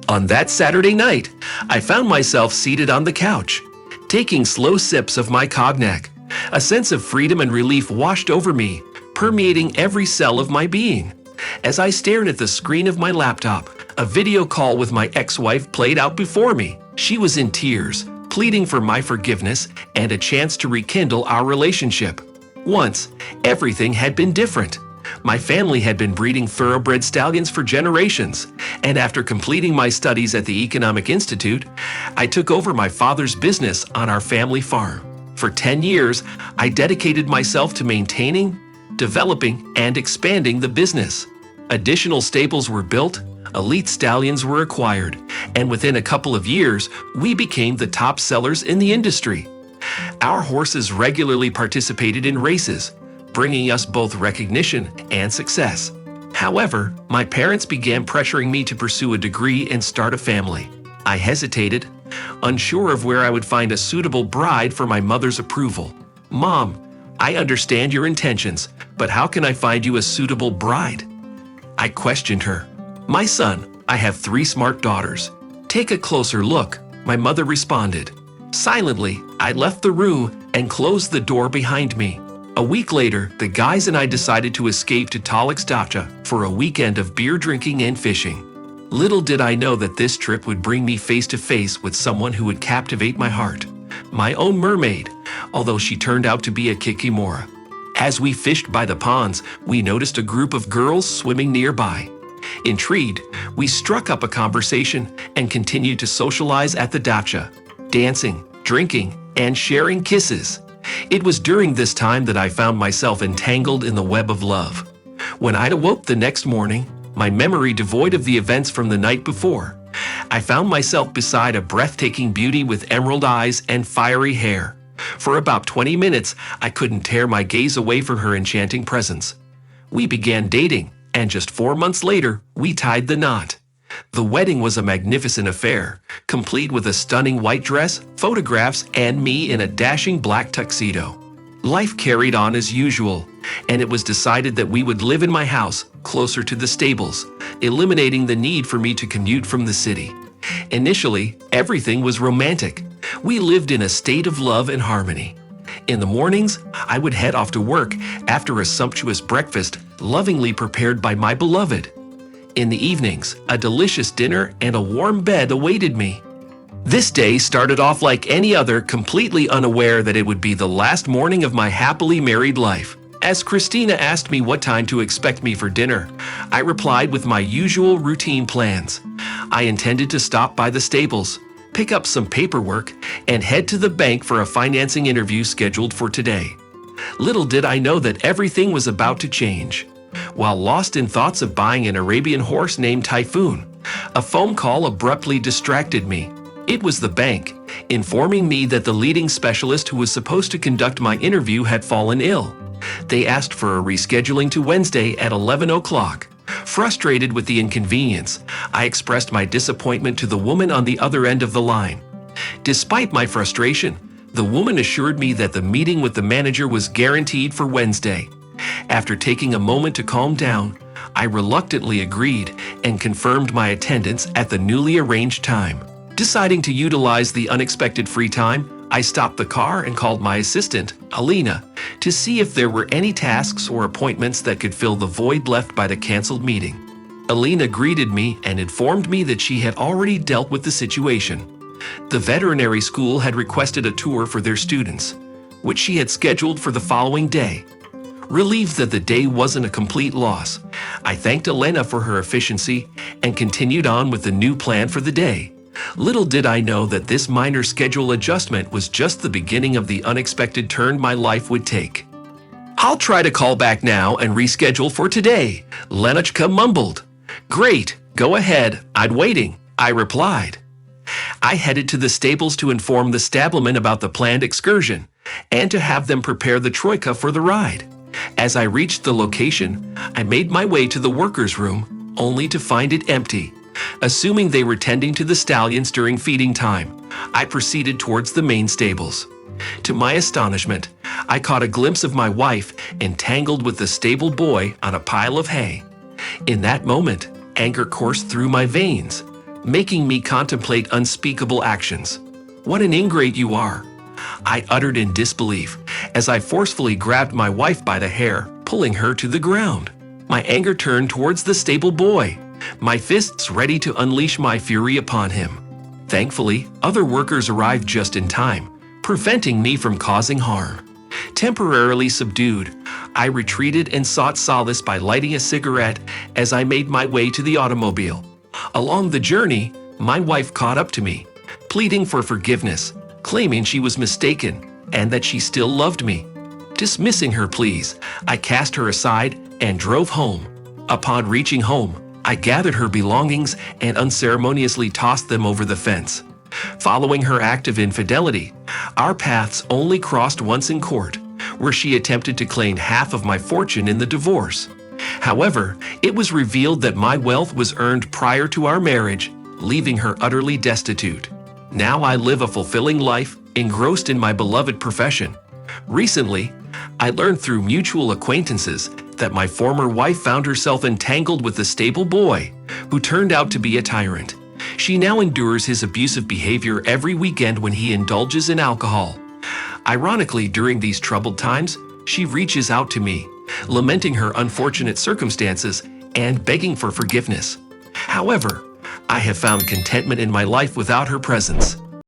On that Saturday night, I found myself seated on the couch, taking slow sips of my cognac. A sense of freedom and relief washed over me, permeating every cell of my being. As I stared at the screen of my laptop, a video call with my ex-wife played out before me. She was in tears, pleading for my forgiveness and a chance to rekindle our relationship. Once, everything had been different. My family had been breeding thoroughbred stallions for generations, and after completing my studies at the Economic Institute, I took over my father's business on our family farm. For 10 years, I dedicated myself to maintaining, developing, and expanding the business. Additional stables were built, elite stallions were acquired, and within a couple of years, we became the top sellers in the industry. Our horses regularly participated in races, bringing us both recognition and success. However, my parents began pressuring me to pursue a degree and start a family. I hesitated, unsure of where I would find a suitable bride for my mother's approval. "Mom, I understand your intentions, but how can I find you a suitable bride?" I questioned her. "My son, I have 3 smart daughters. Take a closer look," my mother responded. Silently, I left the room and closed the door behind me. A week later, the guys and I decided to escape to Talik's Dacha for a weekend of beer drinking and fishing. Little did I know that this trip would bring me face to face with someone who would captivate my heart. My own mermaid, although she turned out to be a kikimora. As we fished by the ponds, we noticed a group of girls swimming nearby. Intrigued, we struck up a conversation and continued to socialize at the dacha, dancing, drinking, and sharing kisses. It was during this time that I found myself entangled in the web of love. When I awoke the next morning, my memory devoid of the events from the night before, I found myself beside a breathtaking beauty with emerald eyes and fiery hair. For about 20 minutes, I couldn't tear my gaze away from her enchanting presence. We began dating, and just 4 months later, we tied the knot. The wedding was a magnificent affair, complete with a stunning white dress, photographs, and me in a dashing black tuxedo. Life carried on as usual, and it was decided that we would live in my house, closer to the stables, eliminating the need for me to commute from the city. Initially, everything was romantic. We lived in a state of love and harmony. In the mornings, I would head off to work after a sumptuous breakfast lovingly prepared by my beloved. In the evenings, a delicious dinner and a warm bed awaited me. This day started off like any other, completely unaware that it would be the last morning of my happily married life. As Christina asked me what time to expect me for dinner, I replied with my usual routine plans. I intended to stop by the stables, pick up some paperwork, and head to the bank for a financing interview scheduled for today. Little did I know that everything was about to change. While lost in thoughts of buying an Arabian horse named Typhoon, a phone call abruptly distracted me. It was the bank, informing me that the leading specialist who was supposed to conduct my interview had fallen ill. They asked for a rescheduling to Wednesday at 11 o'clock. Frustrated with the inconvenience, I expressed my disappointment to the woman on the other end of the line. Despite my frustration, the woman assured me that the meeting with the manager was guaranteed for Wednesday. After taking a moment to calm down, I reluctantly agreed and confirmed my attendance at the newly arranged time. Deciding to utilize the unexpected free time, I stopped the car and called my assistant, Alina, to see if there were any tasks or appointments that could fill the void left by the canceled meeting. Alina greeted me and informed me that she had already dealt with the situation. The veterinary school had requested a tour for their students, which she had scheduled for the following day. Relieved that the day wasn't a complete loss, I thanked Elena for her efficiency and continued on with the new plan for the day. Little did I know that this minor schedule adjustment was just the beginning of the unexpected turn my life would take. "I'll try to call back now and reschedule for today," Lenachka mumbled. "Great, go ahead, I'm waiting," I replied. I headed to the stables to inform the stablemen about the planned excursion and to have them prepare the troika for the ride. As I reached the location, I made my way to the workers' room, only to find it empty. Assuming they were tending to the stallions during feeding time, I proceeded towards the main stables. To my astonishment, I caught a glimpse of my wife entangled with the stable boy on a pile of hay. In that moment, anger coursed through my veins. making me contemplate unspeakable actions. What an ingrate you are! I uttered in disbelief as I forcefully grabbed my wife by the hair, pulling her to the ground. My anger turned towards the stable boy, my fists ready to unleash my fury upon him. Thankfully, other workers arrived just in time, preventing me from causing harm. Temporarily subdued, I retreated and sought solace by lighting a cigarette as I made my way to the automobile. Along the journey, my wife caught up to me, pleading for forgiveness, claiming she was mistaken and that she still loved me. Dismissing her pleas, I cast her aside and drove home. Upon reaching home, I gathered her belongings and unceremoniously tossed them over the fence. Following her act of infidelity, our paths only crossed once in court, where she attempted to claim half of my fortune in the divorce. However, it was revealed that my wealth was earned prior to our marriage, leaving her utterly destitute. Now I live a fulfilling life, engrossed in my beloved profession. Recently, I learned through mutual acquaintances that my former wife found herself entangled with a stable boy who turned out to be a tyrant. She now endures his abusive behavior every weekend when he indulges in alcohol. Ironically, during these troubled times, she reaches out to me, lamenting her unfortunate circumstances and begging for forgiveness. However, I have found contentment in my life without her presence.